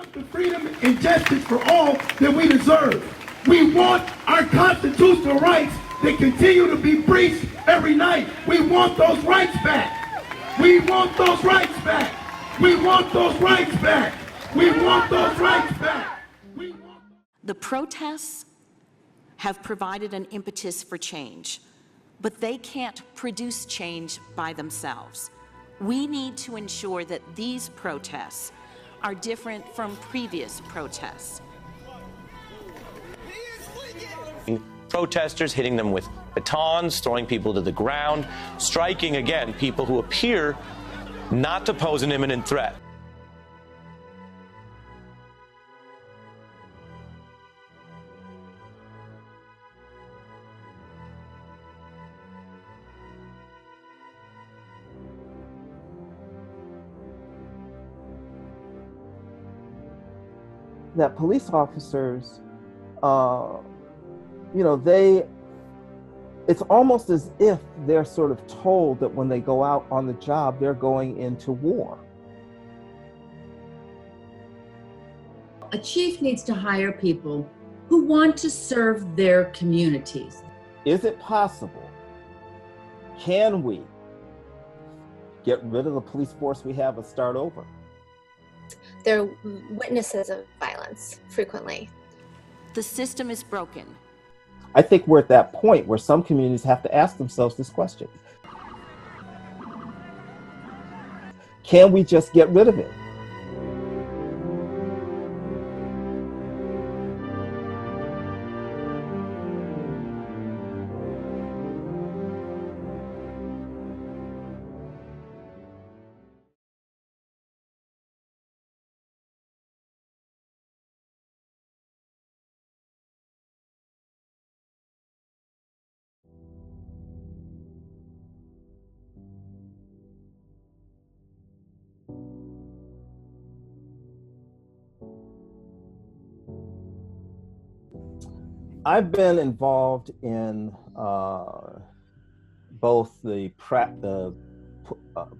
want the freedom and justice for all that we deserve. We want our constitutional rights that continue to be breached every night. We want those rights back. We want those rights back. We want those rights back. We want those rights back. The protests have provided an impetus for change, but they can't produce change by themselves. We need to ensure that these protests are different from previous protests. Protesters hitting them with batons, throwing people to the ground, striking again people who appear not to pose an imminent threat. That police officers, it's almost as if they're sort of told that when they go out on the job, they're going into war. A chief needs to hire people who want to serve their communities. Is it possible? Can we get rid of the police force we have and start over? They're witnesses of violence frequently. The system is broken. I think we're at that point where some communities have to ask themselves this question. Can we just get rid of it? I've been involved in both the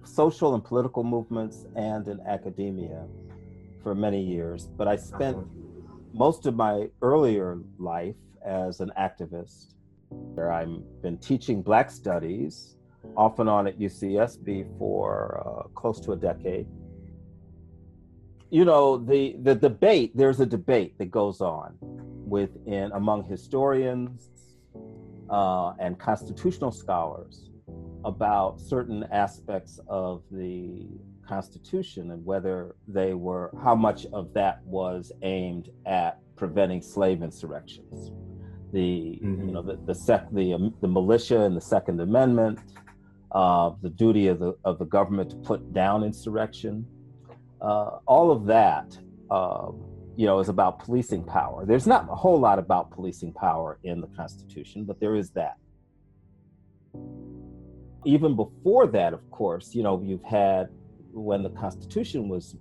social and political movements and in academia for many years, but I spent most of my earlier life as an activist. I've been teaching Black Studies, off and on at UCSB for close to a decade. You know, the debate, there's a debate that goes on among historians and constitutional scholars about certain aspects of the Constitution and how much of that was aimed at preventing slave insurrections. The militia and the Second Amendment, the duty of the government to put down insurrection, all of that is about policing power. There's not a whole lot about policing power in the Constitution, but there is that. Even before that, of course, you've had, when the Constitution was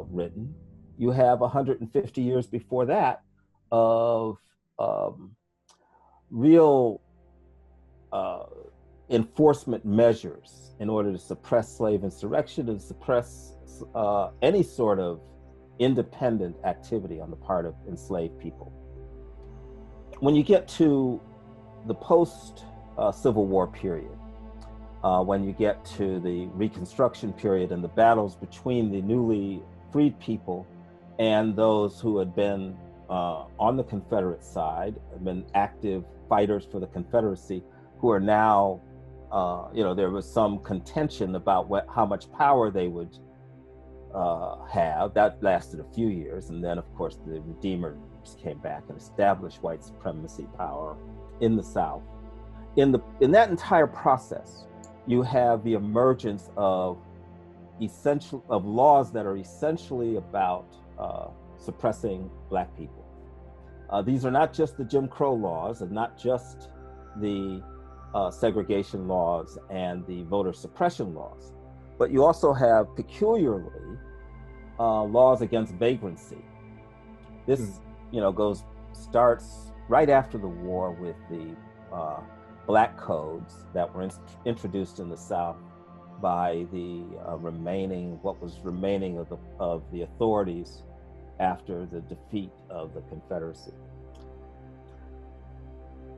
written, you have 150 years before that of real enforcement measures in order to suppress slave insurrection and suppress any sort of independent activity on the part of enslaved people. When you get to the post-Civil War period, when you get to the Reconstruction period and the battles between the newly freed people and those who had been on the Confederate side, had been active fighters for the Confederacy, who are now, there was some contention about how much power they would have. That lasted a few years, and then of course the Redeemers came back and established white supremacy power in the South. In that entire process, you have the emergence of laws that are essentially about suppressing Black people. These are not just the Jim Crow laws and not just the segregation laws and the voter suppression laws, but you also have peculiarly laws against vagrancy. This, starts right after the war with the Black codes that were introduced in the South by the what was remaining of the authorities after the defeat of the Confederacy.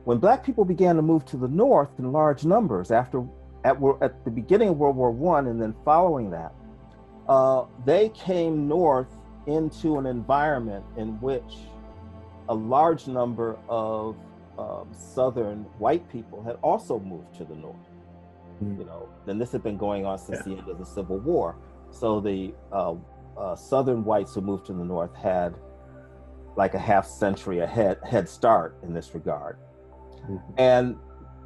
When Black people began to move to the North in large numbers at the beginning of World War I and then following that, they came north into an environment in which a large number of Southern white people had also moved to the North. You know, and this had been going on since the end of the Civil War. So the Southern whites who moved to the North had like a half century head start in this regard. And,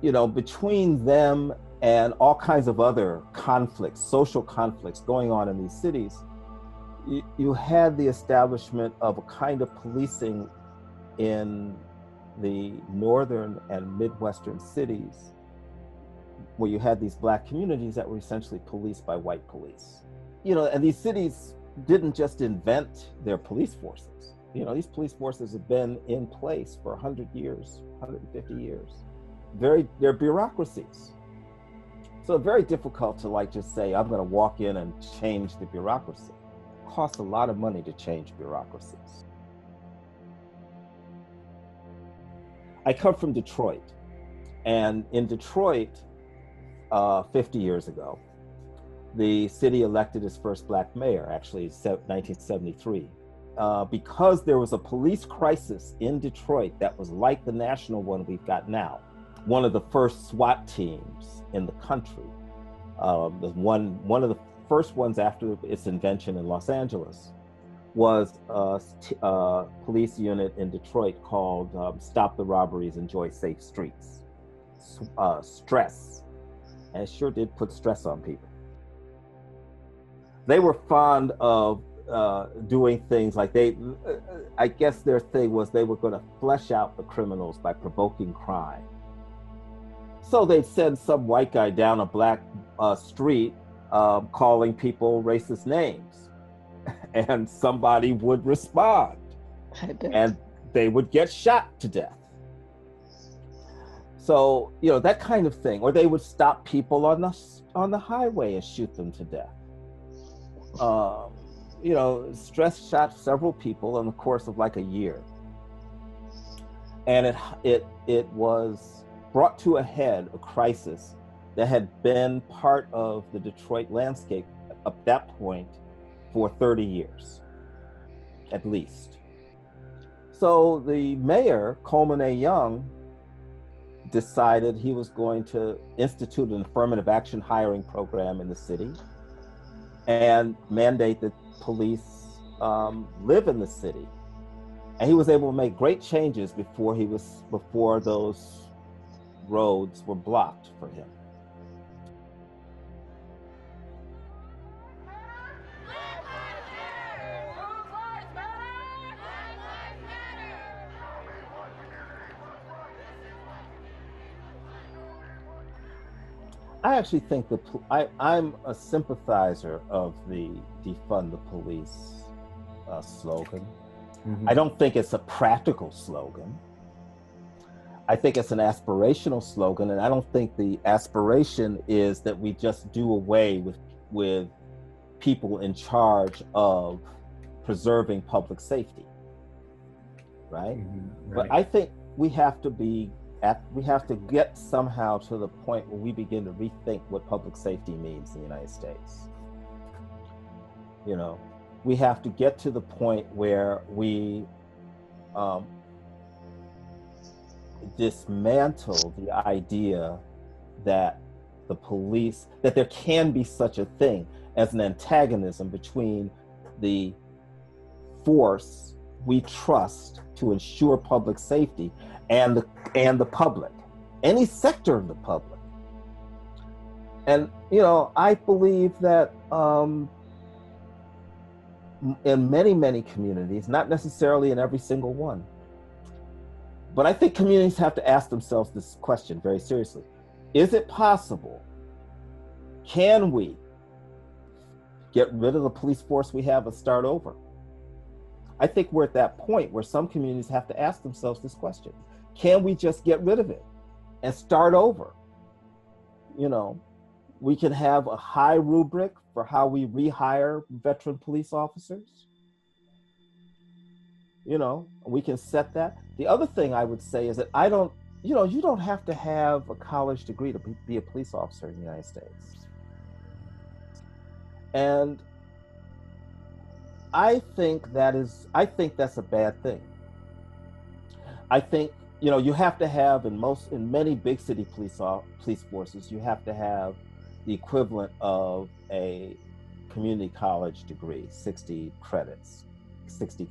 you know, between them and all kinds of other conflicts, social conflicts going on in these cities, you had the establishment of a kind of policing in the northern and Midwestern cities where you had these Black communities that were essentially policed by white police. You know, and these cities didn't just invent their police forces. You know, these police forces have been in place for 100 years, 150 years. They're bureaucracies. So it's very difficult to like just say, I'm gonna walk in and change the bureaucracy. It costs a lot of money to change bureaucracies. I come from Detroit, and in Detroit, 50 years ago, the city elected its first Black mayor, actually 1973. Because there was a police crisis in Detroit that was like the national one we've got now. One of the first SWAT teams in the country, one of the first ones after its invention in Los Angeles, was a police unit in Detroit called Stop the Robberies, Enjoy Safe Streets. Stress, and it sure did put stress on people. They were fond of doing things like I guess their thing was they were going to flesh out the criminals by provoking crime. So they'd send some white guy down a Black street calling people racist names, and somebody would respond, and they would get shot to death. So, you know, that kind of thing. Or they would stop people on the highway and shoot them to death. You know, Stress shot several people in the course of like a year. And it was brought to a head, a crisis that had been part of the Detroit landscape at that point for 30 years, at least. So the mayor, Coleman A. Young, decided he was going to institute an affirmative action hiring program in the city and mandate that police live in the city. And he was able to make great changes before those roads were blocked for him. I actually think I'm a sympathizer of the defund the police slogan. I don't think it's a practical slogan. I think it's an aspirational slogan, and I don't think the aspiration is that we just do away with people in charge of preserving public safety, right? But I think we have to get somehow to the point where we begin to rethink what public safety means in the United States. You know, we have to get to the point where we dismantle the idea that that there can be such a thing as an antagonism between the force we trust to ensure public safety and the public, any sector of the public. And, you know, I believe that in many, many communities, not necessarily in every single one, but I think communities have to ask themselves this question very seriously. Is it possible? Can we get rid of the police force we have and start over? I think we're at that point where some communities have to ask themselves this question. Can we just get rid of it and start over? You know, we can have a high rubric for how we rehire veteran police officers. We can set that. The other thing I would say is that you don't have to have a college degree to be a police officer in the United States. And I think that's a bad thing. I think, you have to have in many big city police forces, you have to have the equivalent of a community college degree, 60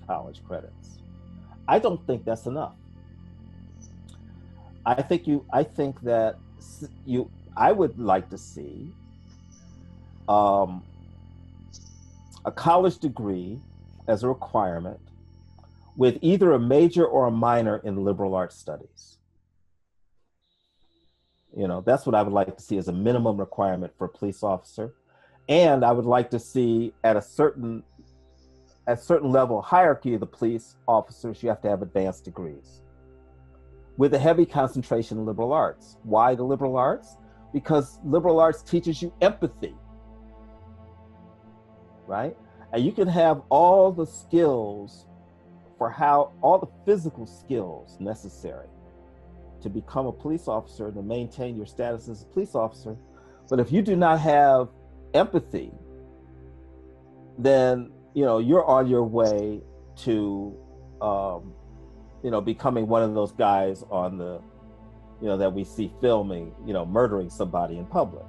college credits. I don't think that's enough. I would like to see a college degree as a requirement with either a major or a minor in liberal arts studies. That's what I would like to see as a minimum requirement for a police officer. And I would like to see at a certain level hierarchy of the police officers, you have to have advanced degrees with a heavy concentration in liberal arts. Why the liberal arts? Because liberal arts teaches you empathy, right? And you can have all the skills all the physical skills necessary to become a police officer, to maintain your status as a police officer. But if you do not have empathy, then, you're on your way to, becoming one of those guys on that we see filming, murdering somebody in public.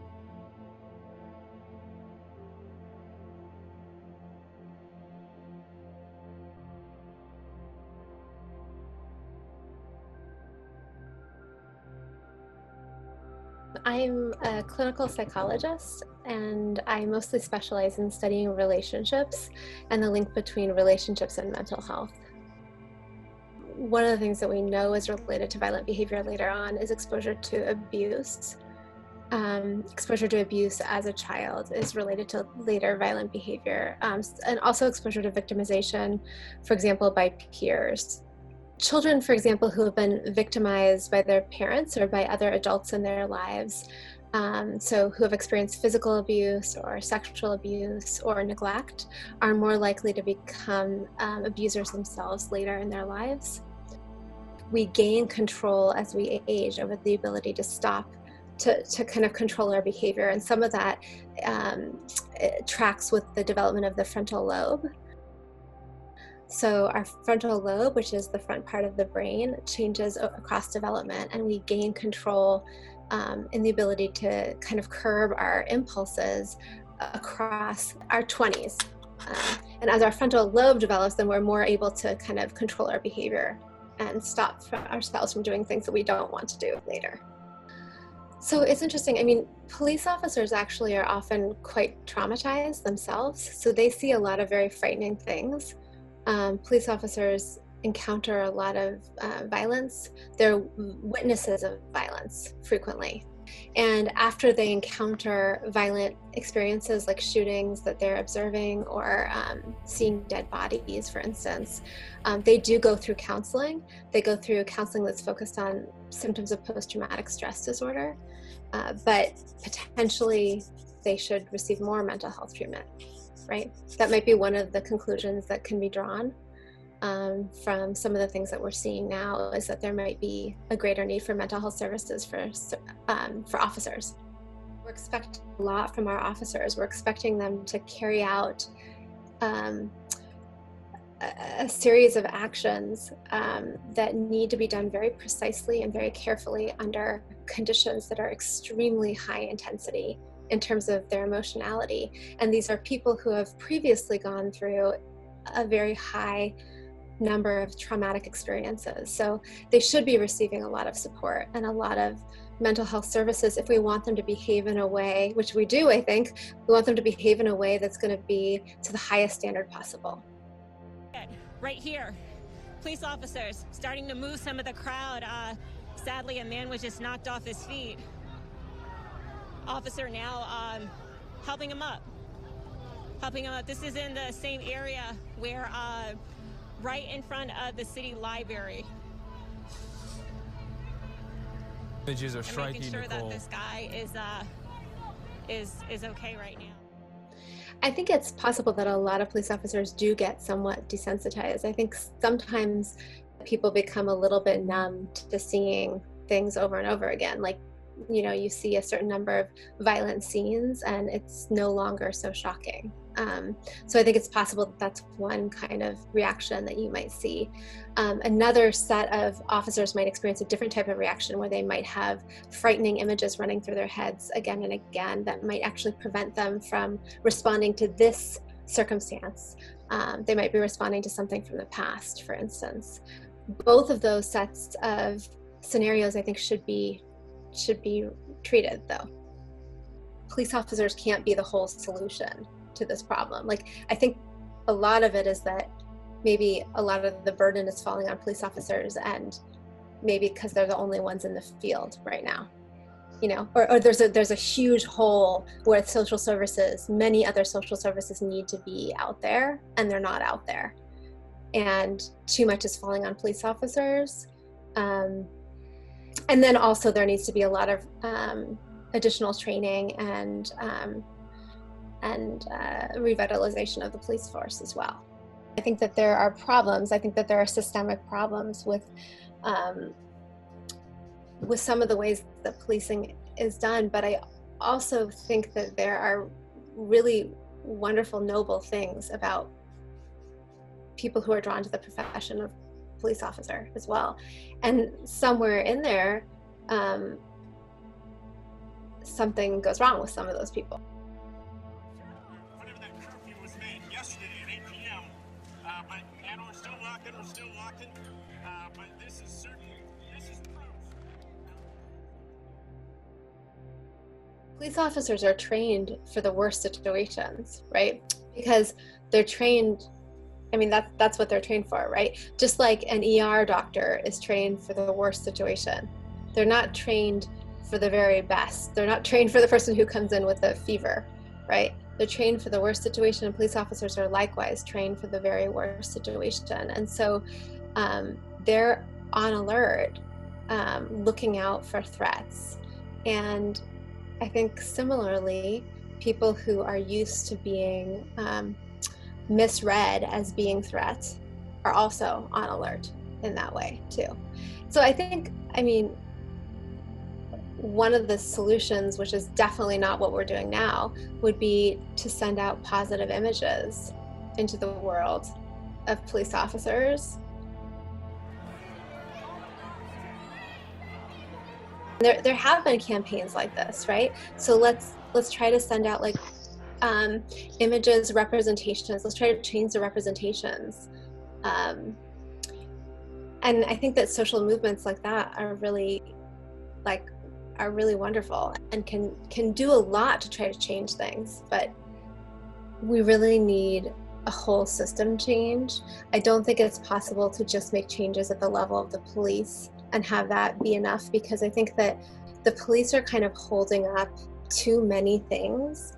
I'm a clinical psychologist, and I mostly specialize in studying relationships and the link between relationships and mental health. One of the things that we know is related to violent behavior later on is exposure to abuse. Exposure to abuse as a child is related to later violent behavior, and also exposure to victimization, for example, by peers. Children, for example, who have been victimized by their parents or by other adults in their lives, so who have experienced physical abuse or sexual abuse or neglect, are more likely to become abusers themselves later in their lives. We gain control as we age over the ability to stop, to kind of control our behavior, and some of that tracks with the development of the frontal lobe. So our frontal lobe, which is the front part of the brain, changes across development, and we gain control in the ability to kind of curb our impulses across our 20s. And as our frontal lobe develops, then we're more able to kind of control our behavior and stop ourselves from doing things that we don't want to do later. So it's interesting. I mean, police officers actually are often quite traumatized themselves. So they see a lot of very frightening things. Police officers encounter a lot of violence. They're witnesses of violence frequently. And after they encounter violent experiences like shootings that they're observing or seeing dead bodies, for instance, they do go through counseling. They go through counseling that's focused on symptoms of post-traumatic stress disorder, but potentially they should receive more mental health treatment, right? That might be one of the conclusions that can be drawn from some of the things that we're seeing now, is that there might be a greater need for mental health services for officers. We're expecting a lot from our officers. We're expecting them to carry out a series of actions that need to be done very precisely and very carefully under conditions that are extremely high intensity in terms of their emotionality. And these are people who have previously gone through a very high number of traumatic experiences. So they should be receiving a lot of support and a lot of mental health services if we want them to behave in a way, which we do, I think, we want them to behave in a way that's going to be to the highest standard possible. Right here, police officers starting to move some of the crowd. Sadly, a man was just knocked off his feet. Officer now helping him up. This is in the same area where right in front of the city library. Images are striking, making sure Nicole. that this guy is okay right now. I think it's possible that a lot of police officers do get somewhat desensitized. I think sometimes people become a little bit numb to seeing things over and over again. Like, you know, you see a certain number of violent scenes and it's no longer so shocking. So I think it's possible that that's one kind of reaction that you might see. Another set of officers might experience a different type of reaction where they might have frightening images running through their heads again and again that might actually prevent them from responding to this circumstance. They might be responding to something from the past, for instance. Both of those sets of scenarios, I think, should be treated, though. Police officers can't be the whole solution to this problem. Like, I think a lot of it is that maybe a lot of the burden is falling on police officers, and maybe because they're the only ones in the field right now, you know, or there's a huge hole where social services, many other social services need to be out there and they're not out there, and too much is falling on police officers. And then also there needs to be a lot of additional training and revitalization of the police force as well. I think that there are problems. I think that there are systemic problems with some of the ways that policing is done, but I also think that there are really wonderful, noble things about people who are drawn to the profession of police officer as well. And somewhere in there, something goes wrong with some of those people. Whenever that curfew was made yesterday at 8 p.m., and we're still walking, but this is proof. Police officers are trained for the worst situations, right? Because they're trained, I mean, that's what they're trained for, right? Just like an ER doctor is trained for the worst situation. They're not trained for the very best. They're not trained for the person who comes in with a fever, right? They're trained for the worst situation, and police officers are likewise trained for the very worst situation. And so they're on alert, looking out for threats. And I think similarly, people who are used to being misread as being threats are also on alert in that way too. So I think, I mean, one of the solutions, which is definitely not what we're doing now, would be to send out positive images into the world of police officers. There have been campaigns like this, right? So let's try to send out like images, representations. Let's try to change the representations. And I think that social movements like that are really wonderful and can do a lot to try to change things, but we really need a whole system change. I don't think it's possible to just make changes at the level of the police and have that be enough, because I think that the police are kind of holding up too many things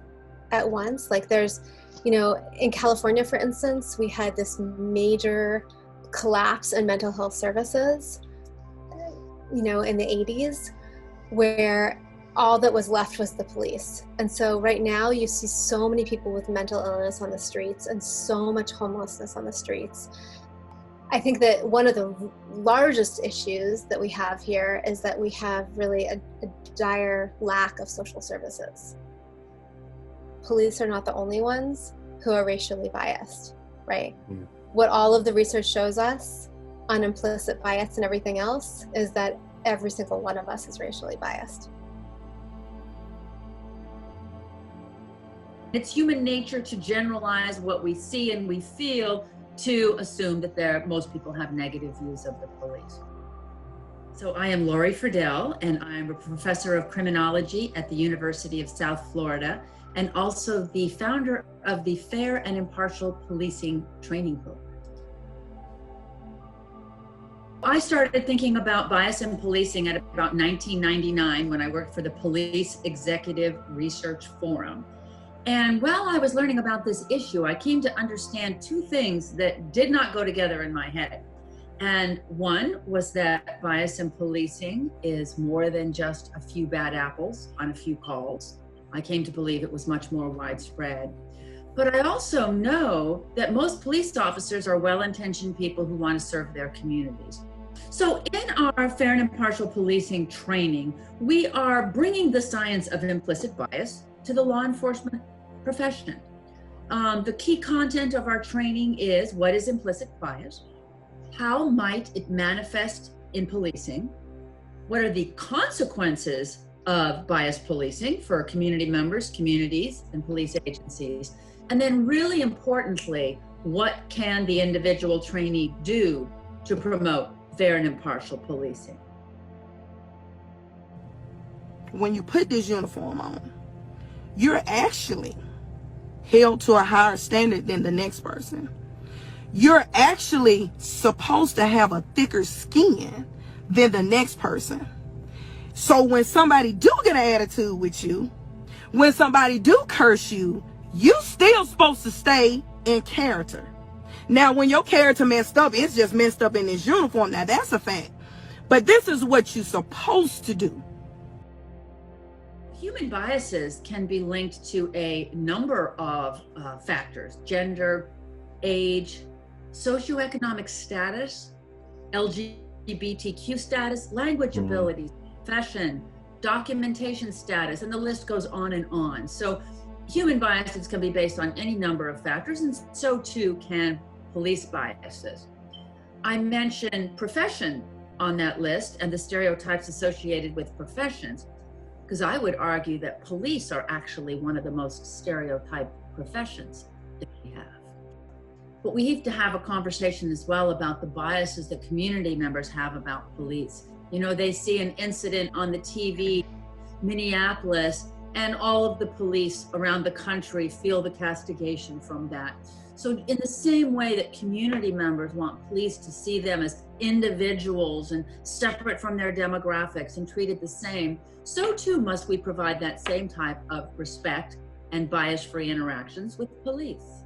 at once. Like there's, you know, in California, for instance, we had this major collapse in mental health services, you know, in the 80s, where all that was left was the police. And so right now you see so many people with mental illness on the streets and so much homelessness on the streets. I think that one of the largest issues that we have here is that we have really a dire lack of social services. Police are not the only ones who are racially biased, right? Mm. What all of the research shows us on implicit bias and everything else is that every single one of us is racially biased. It's human nature to generalize what we see and we feel, to assume that most people have negative views of the police. So I am Laurie Friedel, and I'm a professor of criminology at the University of South Florida, and also the founder of the Fair and Impartial Policing Training Program. I started thinking about bias in policing at about 1999 when I worked for the Police Executive Research Forum. And while I was learning about this issue, I came to understand two things that did not go together in my head. And one was that bias in policing is more than just a few bad apples on a few calls. I came to believe it was much more widespread. But I also know that most police officers are well-intentioned people who want to serve their communities. So in our fair and impartial policing training, we are bringing the science of implicit bias to the law enforcement profession. The key content of our training is: what is implicit bias? How might it manifest in policing? What are the consequences of bias policing for community members, communities, and police agencies? And then really importantly, what can the individual trainee do to promote fair and impartial policing? When you put this uniform on, you're actually held to a higher standard than the next person. You're actually supposed to have a thicker skin than the next person. So when somebody do get an attitude with you, when somebody do curse you, you still supposed to stay in character. Now, when your character messed up, it's just messed up in this uniform. Now, that's a fact. But this is what you're supposed to do. Human biases can be linked to a number of factors: gender, age, socioeconomic status, LGBTQ status, language abilities, profession, documentation status, and the list goes on and on. So human biases can be based on any number of factors, and so too can police biases. I mentioned profession on that list and the stereotypes associated with professions, because I would argue that police are actually one of the most stereotyped professions that we have. But we have to have a conversation as well about the biases that community members have about police. You know, they see an incident on the TV, Minneapolis, and all of the police around the country feel the castigation from that. So in the same way that community members want police to see them as individuals and separate from their demographics and treated the same, so too must we provide that same type of respect and bias-free interactions with police.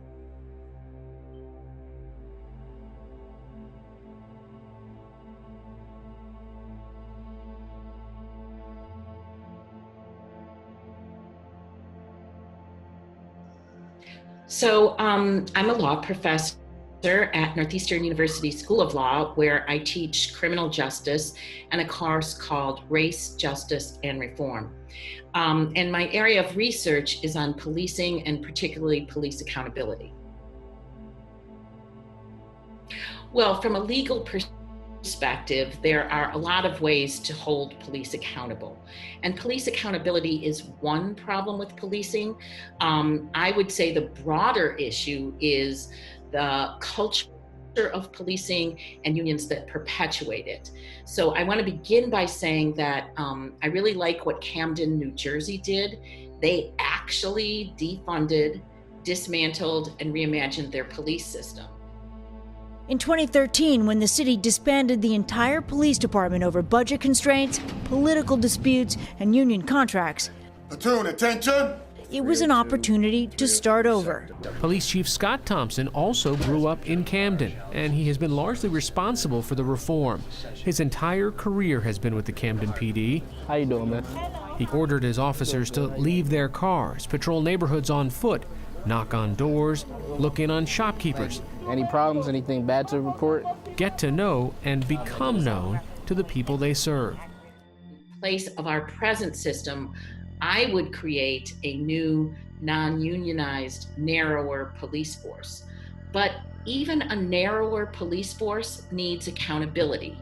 So I'm a law professor at Northeastern University School of Law, where I teach criminal justice and a course called Race, Justice, and Reform. And my area of research is on policing and particularly police accountability. Well, from a legal perspective, there are a lot of ways to hold police accountable. And police accountability is one problem with policing. I would say the broader issue is the culture of policing and unions that perpetuate it. So I want to begin by saying that I really like what Camden, New Jersey did. They actually defunded, dismantled, and reimagined their police system. In 2013, when the city disbanded the entire police department over budget constraints, political disputes, and union contracts, platoon attention! It was an opportunity to start over. Police Chief Scott Thompson also grew up in Camden, and he has been largely responsible for the reform. His entire career has been with the Camden PD. How you doing, man? He ordered his officers to leave their cars, patrol neighborhoods on foot, knock on doors, look in on shopkeepers. Any problems, anything bad to report? Get to know and become known to the people they serve. In place of our present system, I would create a new, non-unionized, narrower police force. But even a narrower police force needs accountability.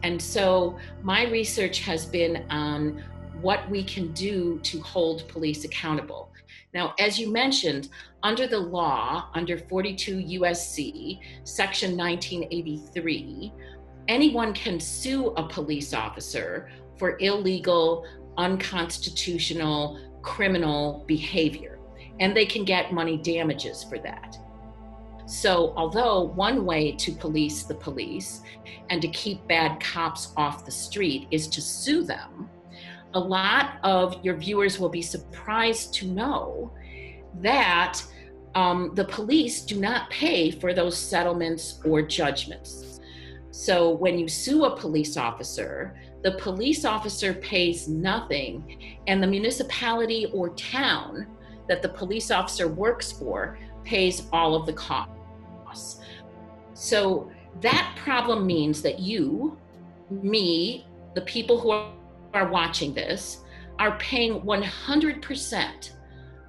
And so my research has been on what we can do to hold police accountable. Now, as you mentioned, under the law, under 42 USC, Section 1983, anyone can sue a police officer for illegal, unconstitutional, criminal behavior, and they can get money damages for that. So although one way to police the police and to keep bad cops off the street is to sue them, a lot of your viewers will be surprised to know that the police do not pay for those settlements or judgments. So when you sue a police officer, the police officer pays nothing, and the municipality or town that the police officer works for pays all of the costs. So that problem means that you, me, the people who are watching this, are paying 100%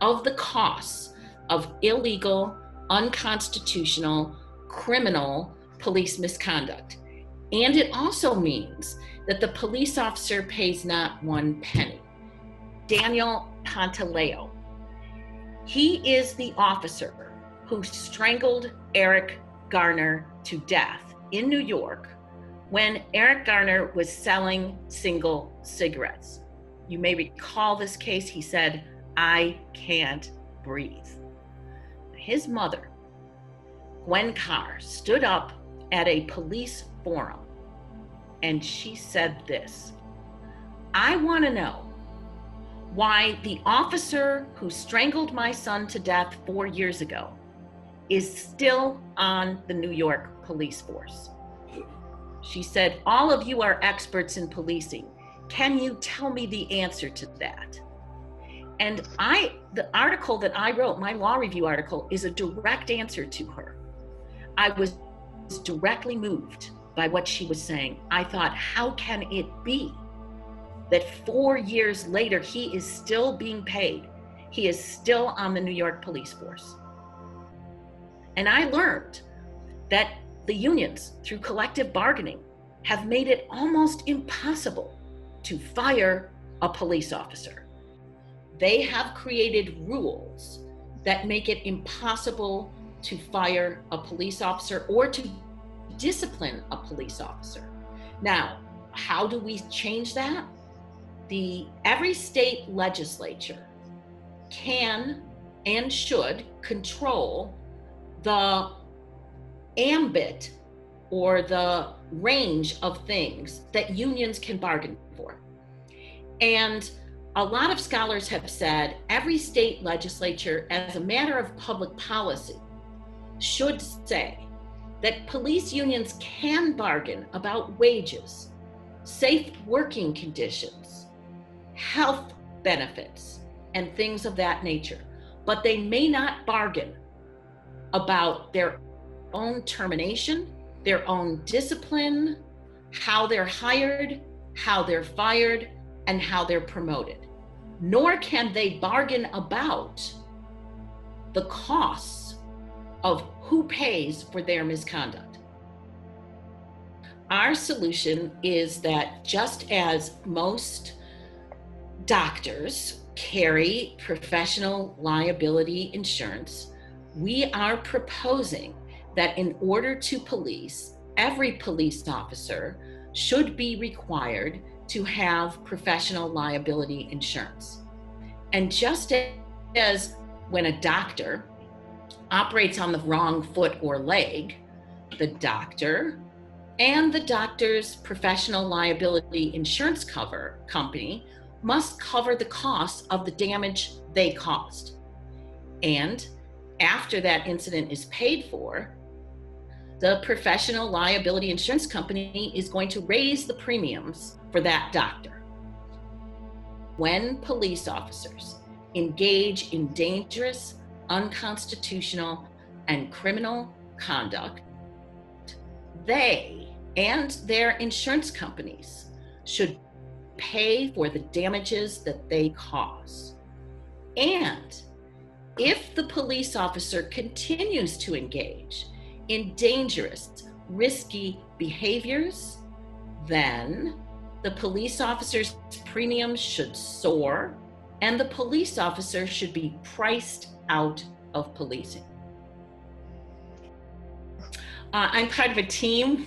of the costs of illegal, unconstitutional, criminal police misconduct. And it also means that the police officer pays not one penny. Daniel Pantaleo, he is the officer who strangled Eric Garner to death in New York when Eric Garner was selling single cigarettes. You may recall this case. He said, "I can't breathe." His mother, Gwen Carr, stood up at a police forum and she said this: "I want to know why the officer who strangled my son to death 4 years ago is still on the New York police force." She said, "All of you are experts in policing. Can you tell me the answer to that?" And the article that I wrote, my law review article, is a direct answer to her. I was directly moved by what she was saying. I thought, how can it be that 4 years later, he is still being paid? He is still on the New York police force. And I learned that the unions, through collective bargaining, have made it almost impossible to fire a police officer. They have created rules that make it impossible to fire a police officer or to discipline a police officer. Now, how do we change that? Every state legislature can and should control the ambit or the range of things that unions can bargain for. And a lot of scholars have said every state legislature, as a matter of public policy, should say that police unions can bargain about wages, safe working conditions, health benefits, and things of that nature. But they may not bargain about their own termination, their own discipline, how they're hired, how they're fired, and how they're promoted. Nor can they bargain about the costs of who pays for their misconduct. Our solution is that just as most doctors carry professional liability insurance, we are proposing that in order to police, every police officer should be required to have professional liability insurance. And just as when a doctor operates on the wrong foot or leg, the doctor and the doctor's professional liability insurance company must cover the costs of the damage they caused. And after that incident is paid for, the professional liability insurance company is going to raise the premiums for that doctor. When police officers engage in dangerous, unconstitutional, and criminal conduct, they and their insurance companies should pay for the damages that they cause. And if the police officer continues to engage in dangerous, risky behaviors, then the police officer's premiums should soar and the police officer should be priced out of policing. I'm part of a team.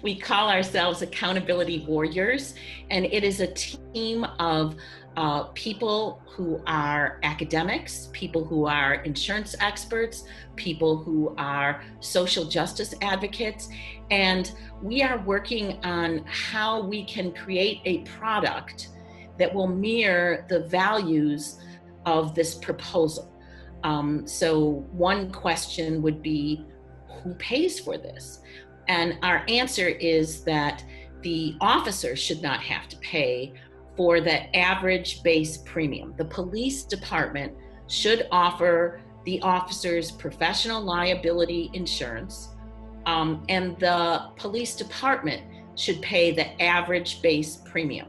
We call ourselves Accountability Warriors, and it is a team of people who are academics, people who are insurance experts, people who are social justice advocates, and we are working on how we can create a product that will mirror the values of this proposal. So one question would be, who pays for this? And our answer is that the officer should not have to pay for the average base premium. The police department should offer the officers professional liability insurance, and the police department should pay the average base premium.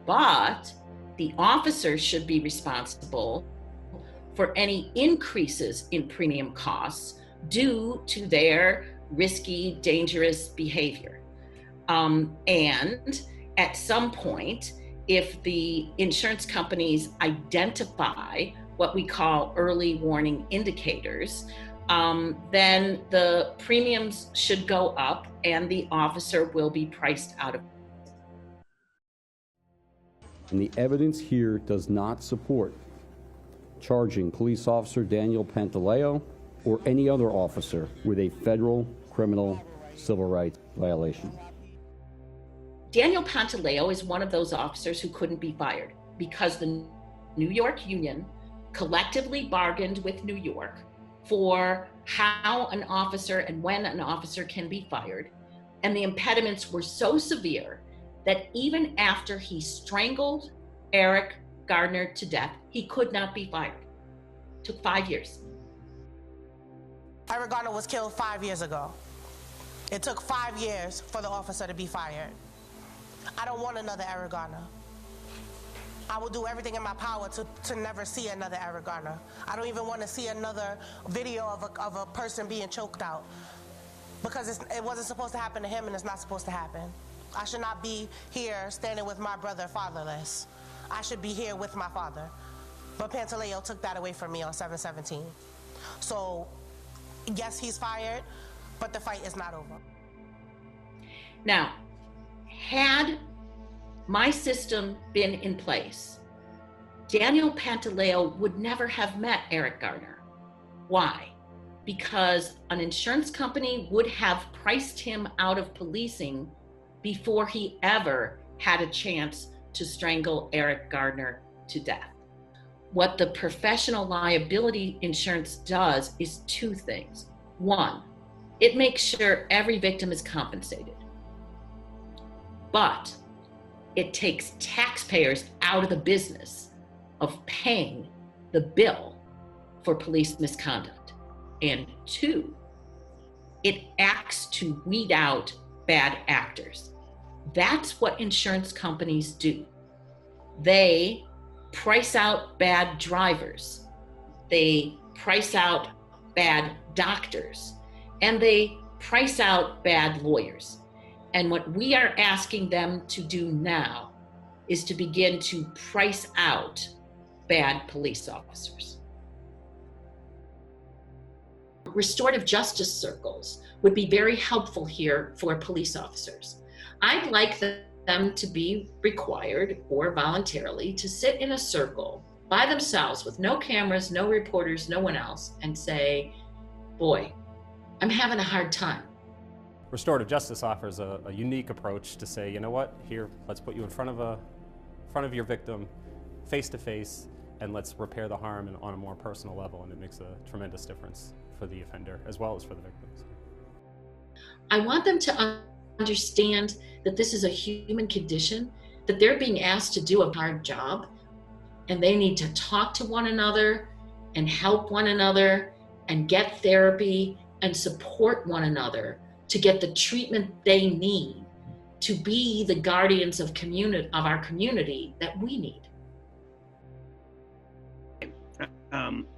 But the officers should be responsible for any increases in premium costs due to their risky, dangerous behavior. And at some point, if the insurance companies identify what we call early warning indicators, then the premiums should go up and the officer will be priced out of. And the evidence here does not support charging police officer Daniel Pantaleo or any other officer with a federal criminal civil rights violation. Daniel Pantaleo is one of those officers who couldn't be fired because the New York Union collectively bargained with New York for how an officer and when an officer can be fired. And the impediments were so severe that even after he strangled Eric Gardner to death, he could not be fired. It took 5 years. Eric Gardner was killed 5 years ago. It took 5 years for the officer to be fired. I don't want another Eric Gardner. I will do everything in my power to never see another Eric Gardner. I don't even want to see another video of a person being choked out, because it wasn't supposed to happen to him and it's not supposed to happen. I should not be here standing with my brother fatherless. I should be here with my father. But Pantaleo took that away from me on 7/17. So yes, he's fired, but the fight is not over. Now, had my system been in place, Daniel Pantaleo would never have met Eric Gardner. Why? Because an insurance company would have priced him out of policing before he ever had a chance to strangle Eric Gardner to death. What the professional liability insurance does is two things. One, it makes sure every victim is compensated. But it takes taxpayers out of the business of paying the bill for police misconduct. And two, it acts to weed out bad actors. That's what insurance companies do. They price out bad drivers, they price out bad doctors, and they price out bad lawyers. And what we are asking them to do now is to begin to price out bad police officers. Restorative justice circles would be very helpful here for police officers. I'd like them to be required or voluntarily to sit in a circle by themselves with no cameras, no reporters, no one else, and say, boy, I'm having a hard time. Restorative justice offers a unique approach to say, you know what, here, let's put you in front of your victim, face to face, and let's repair the harm and on a more personal level, and it makes a tremendous difference for the offender as well as for the victims. I want them to understand that this is a human condition, that they're being asked to do a hard job, and they need to talk to one another and help one another and get therapy and support one another to get the treatment they need to be the guardians of our community that we need.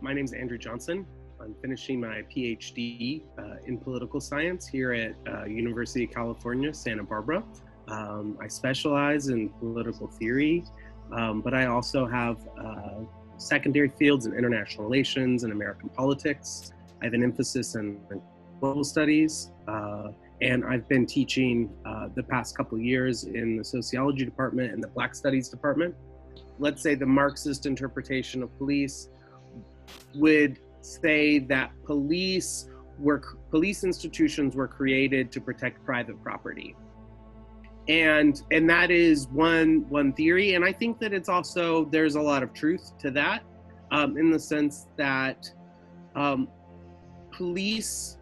My name is Andrew Johnson. I'm finishing my PhD in political science here at University of California, Santa Barbara. I specialize in political theory, but I also have secondary fields in international relations and American politics. I have an emphasis in global studies, and I've been teaching the past couple of years in the sociology department and the Black Studies department. Let's say the Marxist interpretation of police would say that police institutions were created to protect private property. And that is one theory, and I think that it's also, there's a lot of truth to that, in the sense that police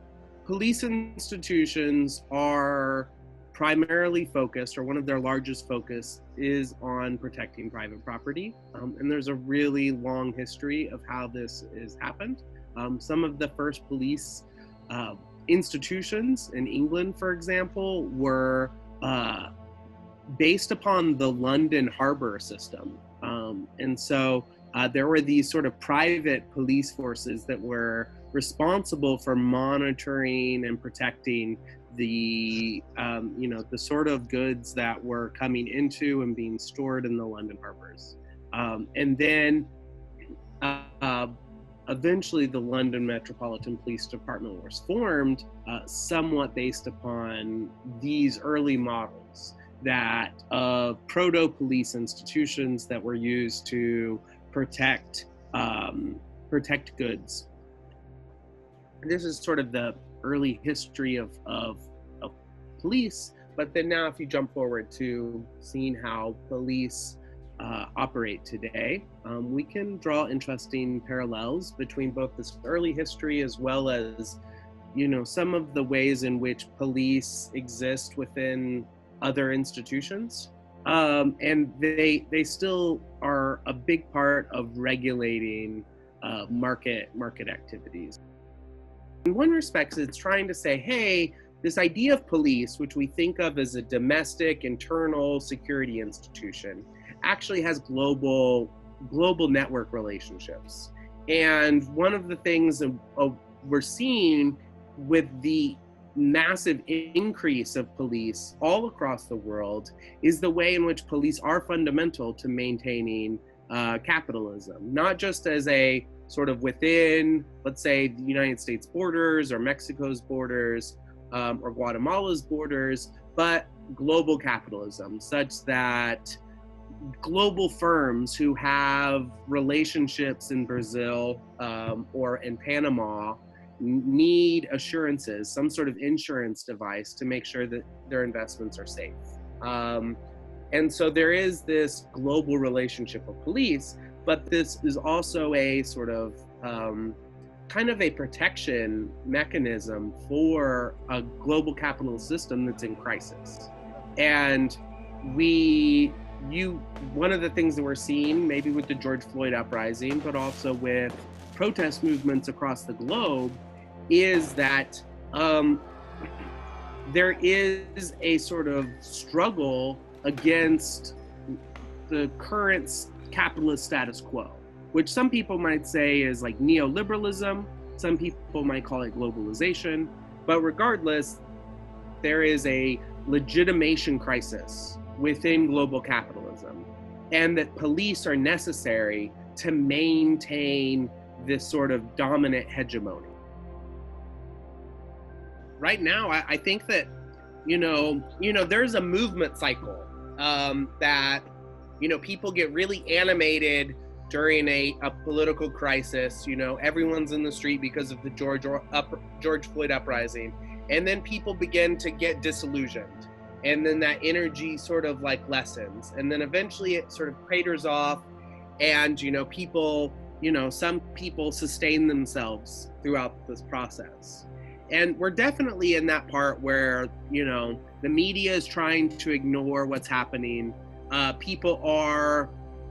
institutions are primarily focused, or one of their largest focus, is on protecting private property. And there's a really long history of how this has happened. Some of the first police institutions in England, for example, were based upon the London harbor system. And so there were these sort of private police forces that were responsible for monitoring and protecting the the sort of goods that were coming into and being stored in the London harbors. And then eventually the London Metropolitan Police Department was formed, somewhat based upon these early models that proto-police institutions that were used to protect goods. This is sort of the early history of police, but then now if you jump forward to seeing how police operate today, we can draw interesting parallels between both this early history as well as, some of the ways in which police exist within other institutions. And they still are a big part of regulating market activities. In one respect, it's trying to say, hey, this idea of police, which we think of as a domestic internal security institution, actually has global network relationships. And one of the things we're seeing with the massive increase of police all across the world is the way in which police are fundamental to maintaining capitalism, not just as a sort of within, let's say, the United States borders or Mexico's borders or Guatemala's borders, but global capitalism, such that global firms who have relationships in Brazil or in Panama need assurances, some sort of insurance device to make sure that their investments are safe. And so there is this global relationship of police, but this is also a sort of kind of a protection mechanism for a global capitalist system that's in crisis. And one of the things that we're seeing, maybe with the George Floyd uprising, but also with protest movements across the globe, is that there is a sort of struggle against the current capitalist status quo, which some people might say is like neoliberalism, some people might call it globalization, but regardless, there is a legitimation crisis within global capitalism, and that police are necessary to maintain this sort of dominant hegemony. Right now, I think that, there's a movement cycle that, people get really animated during a political crisis. Everyone's in the street because of the George Floyd uprising. And then people begin to get disillusioned. And then that energy sort of like lessens. And then eventually it sort of craters off. And, some people sustain themselves throughout this process. And we're definitely in that part where, the media is trying to ignore what's happening. People are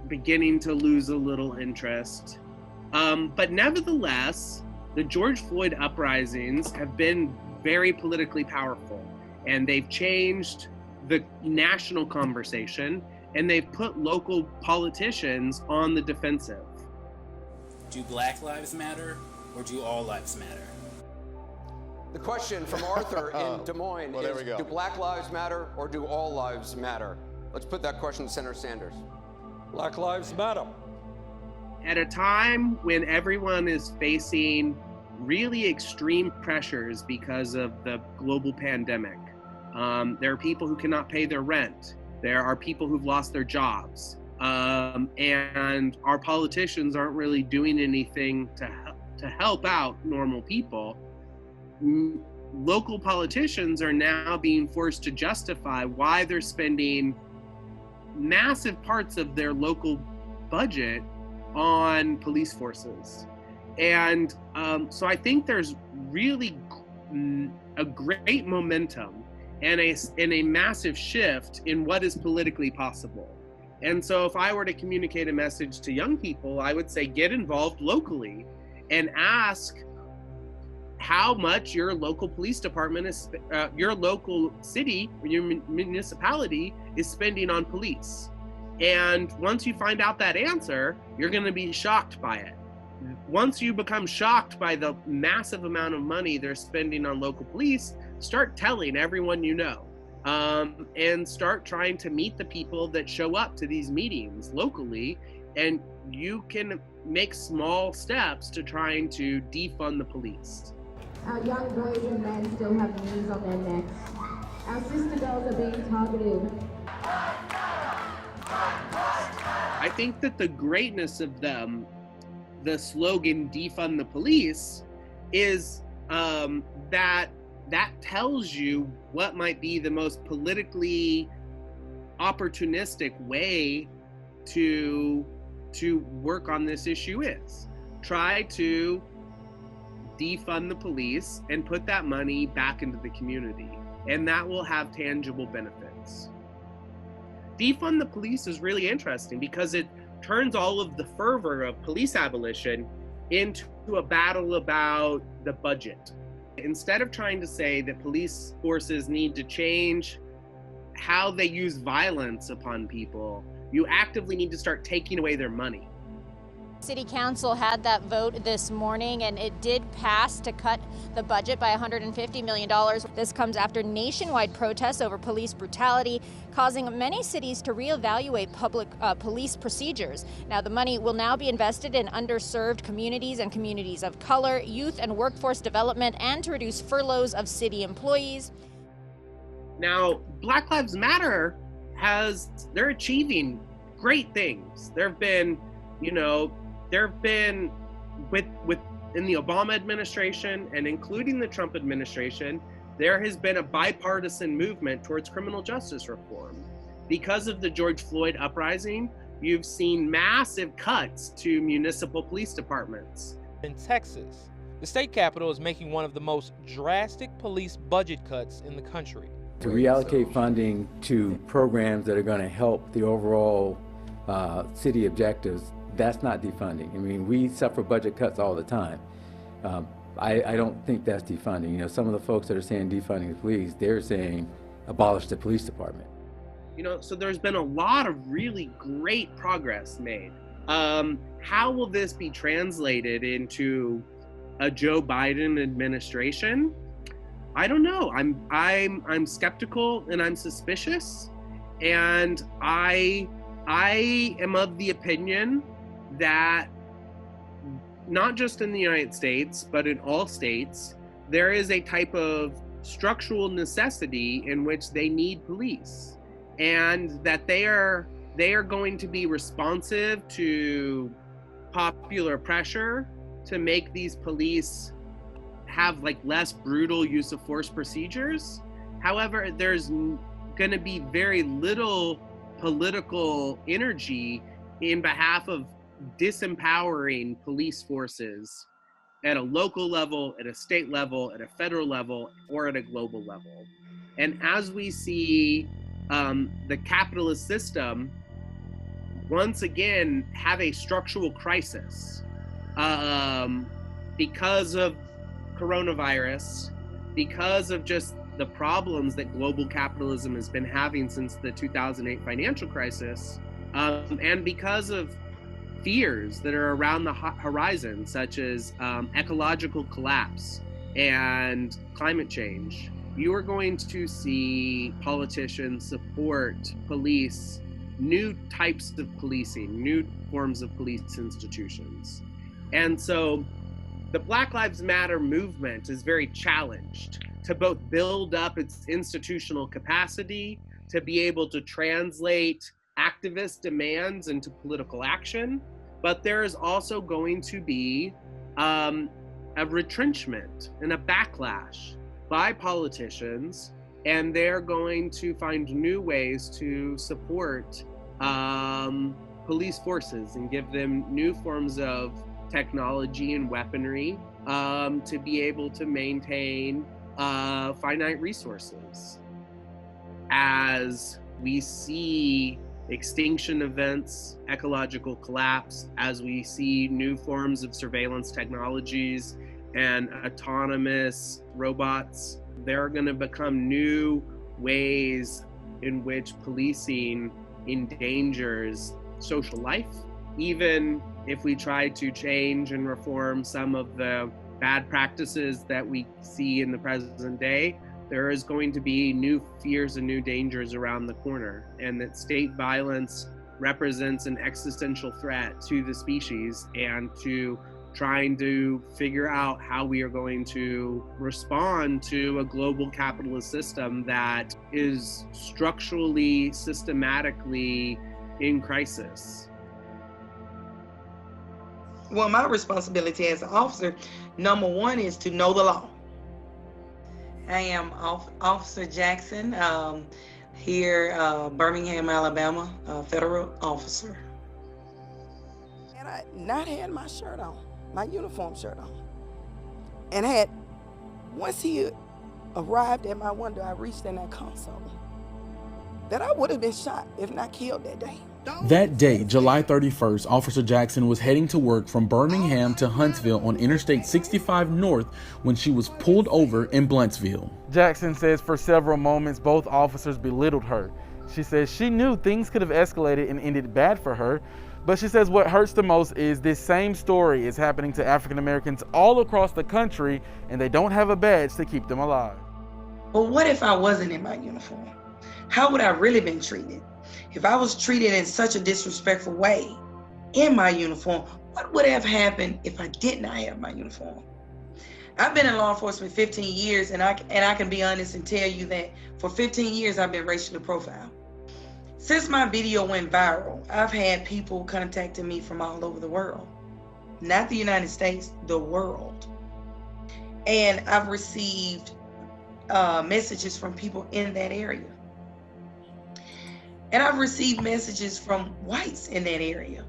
beginning to lose a little interest. But nevertheless, the George Floyd uprisings have been very politically powerful, and they've changed the national conversation, and they've put local politicians on the defensive. Do Black Lives Matter, or do all lives matter? The question from Arthur in Des Moines is, do Black Lives Matter or do all lives matter? Let's put that question to Senator Sanders. Black Lives Matter. At a time when everyone is facing really extreme pressures because of the global pandemic, there are people who cannot pay their rent. There are people who've lost their jobs. And our politicians aren't really doing anything to help out normal people. Local politicians are now being forced to justify why they're spending massive parts of their local budget on police forces. And so I think there's really a great momentum and a massive shift in what is politically possible. And so if I were to communicate a message to young people, I would say get involved locally and ask how much your local police department is, your local city, or your municipality is spending on police. And once you find out that answer, you're going to be shocked by it. Once you become shocked by the massive amount of money they're spending on local police, start telling everyone you know, and start trying to meet the people that show up to these meetings locally, and you can make small steps to trying to defund the police. Our young boys and men still have knees on their necks. Our sister girls are being targeted. I think that the greatness of them, the slogan defund the police, is that tells you what might be the most politically opportunistic way to work on this issue is. Try to defund the police and put that money back into the community, and that will have tangible benefits. Defund the police is really interesting because it turns all of the fervor of police abolition into a battle about the budget. Instead of trying to say that police forces need to change how they use violence upon people, you actively need to start taking away their money. City Council had that vote this morning, and it did pass to cut the budget by $150 million. This comes after nationwide protests over police brutality, causing many cities to reevaluate public police procedures. Now, the money will now be invested in underserved communities and communities of color, youth and workforce development, and to reduce furloughs of city employees. Now, Black Lives Matter they're achieving great things. There have been in the Obama administration and including the Trump administration, there has been a bipartisan movement towards criminal justice reform. Because of the George Floyd uprising, you've seen massive cuts to municipal police departments. In Texas, the state capitol is making one of the most drastic police budget cuts in the country. To reallocate funding to programs that are going to help the overall city objectives, that's not defunding. I mean, we suffer budget cuts all the time. I don't think that's defunding. You know, some of the folks that are saying defunding the police, they're saying abolish the police department. So there's been a lot of really great progress made. How will this be translated into a Joe Biden administration? I don't know. I'm skeptical and I'm suspicious, and I am of the opinion that not just in the United States, but in all states, there is a type of structural necessity in which they need police, and that they are going to be responsive to popular pressure to make these police have less brutal use of force procedures. However, there's going to be very little political energy in behalf of disempowering police forces at a local level, at a state level, at a federal level, or at a global level. And as we see the capitalist system once again have a structural crisis because of coronavirus, because of just the problems that global capitalism has been having since the 2008 financial crisis, and because of fears that are around the horizon, such as ecological collapse and climate change, you are going to see politicians support police, new types of policing, new forms of police institutions. And so the Black Lives Matter movement is very challenged to both build up its institutional capacity, to be able to translate activist demands into political action, but there is also going to be a retrenchment and a backlash by politicians, and they're going to find new ways to support police forces and give them new forms of technology and weaponry to be able to maintain finite resources. as we see extinction events, ecological collapse, as we see new forms of surveillance technologies and autonomous robots, there are going to become new ways in which policing endangers social life. Even if we try to change and reform some of the bad practices that we see in the present day, there is going to be new fears and new dangers around the corner, and that state violence represents an existential threat to the species and to trying to figure out how we are going to respond to a global capitalist system that is structurally, systematically in crisis. Well, my responsibility as an officer, number one, is to know the law. I am Officer Jackson, here, Birmingham, Alabama, federal officer. And I not had my shirt on, my uniform shirt on. And once he arrived at my window, I reached in that console, that I would have been shot, if not killed that day. That day, July 31st, Officer Jackson was heading to work from Birmingham to Huntsville on Interstate 65 North when she was pulled over in Bluentsville. Jackson says for several moments, both officers belittled her. She says she knew things could have escalated and ended bad for her, but she says what hurts the most is this same story is happening to African Americans all across the country, and they don't have a badge to keep them alive. But what if I wasn't in my uniform? How would I really been treated? If I was treated in such a disrespectful way in my uniform, what would have happened if I did not have my uniform? I've been in law enforcement 15 years, and I can be honest and tell you that for 15 years I've been racially profiled. Since my video went viral, I've had people contacting me from all over the world. Not the United States, the world. And I've received messages from people in that area. And I've received messages from whites in that area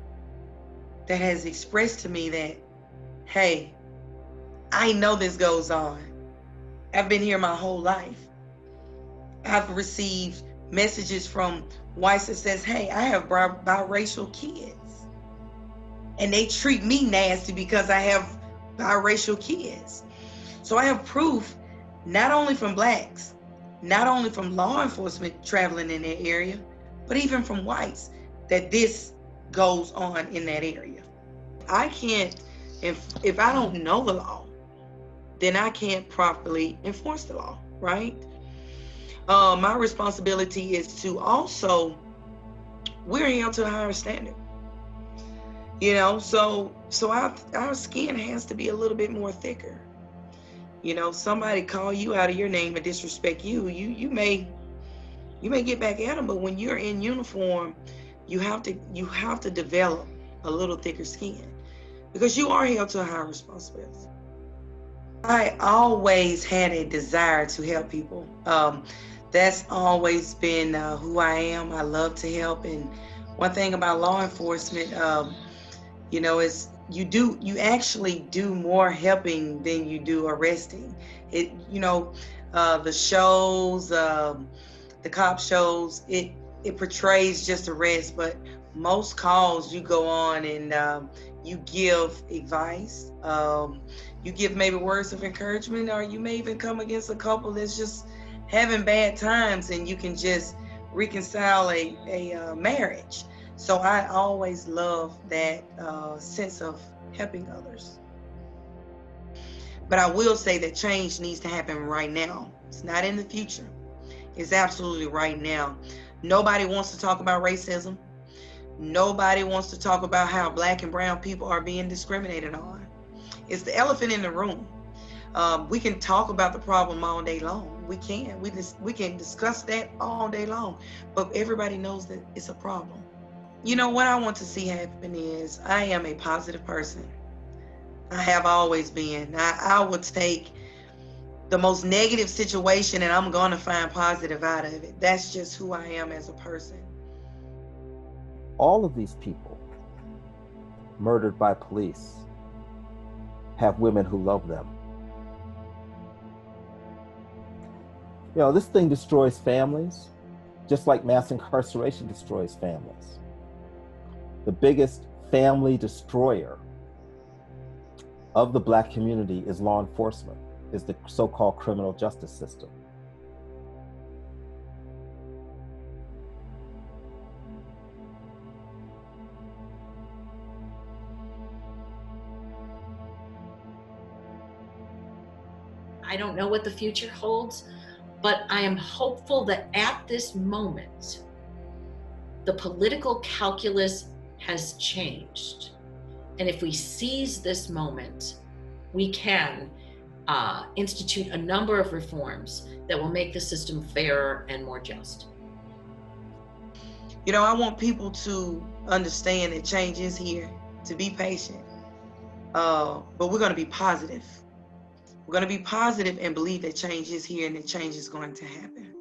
that has expressed to me that, hey, I know this goes on. I've been here my whole life. I've received messages from whites that says, hey, I have biracial kids. And they treat me nasty because I have biracial kids. So I have proof, not only from blacks, not only from law enforcement traveling in that area, but even from whites, that this goes on in that area. I can't, if I don't know the law, then I can't properly enforce the law, right? My responsibility is to also, we're held to a higher standard. You know, so our skin has to be a little bit more thicker. You know, somebody call you out of your name and disrespect you, you may get back at them, but when you're in uniform, you have to develop a little thicker skin because you are held to a higher responsibility. I always had a desire to help people. That's always been who I am. I love to help, and one thing about law enforcement, you know, is you actually do more helping than you do arresting. You know, the shows. The cop shows, it portrays just arrest, but most calls you go on and you give advice, you give maybe words of encouragement, or you may even come against a couple that's just having bad times and you can just reconcile a marriage. So I always love that sense of helping others. But I will say that change needs to happen right now. It's not in the future. It's absolutely right now. Nobody wants to talk about racism. Nobody wants to talk about how black and brown people are being discriminated on. It's the elephant in the room. We can talk about the problem all day long. We can. We can discuss that all day long. But everybody knows that it's a problem. You know, what I want to see happen is I am a positive person. I have always been. I would take the most negative situation and I'm going to find positive out of it. That's just who I am as a person. All of these people murdered by police have women who love them. You know, this thing destroys families. just like mass incarceration destroys families. The biggest family destroyer of the Black community is law enforcement, is the so-called criminal justice system. I don't know what the future holds, but I am hopeful that at this moment, the political calculus has changed. And if we seize this moment, we can institute a number of reforms that will make the system fairer and more just. You know, I want people to understand that change is here, to be patient. But we're going to be positive. We're going to be positive and believe that change is here and that change is going to happen.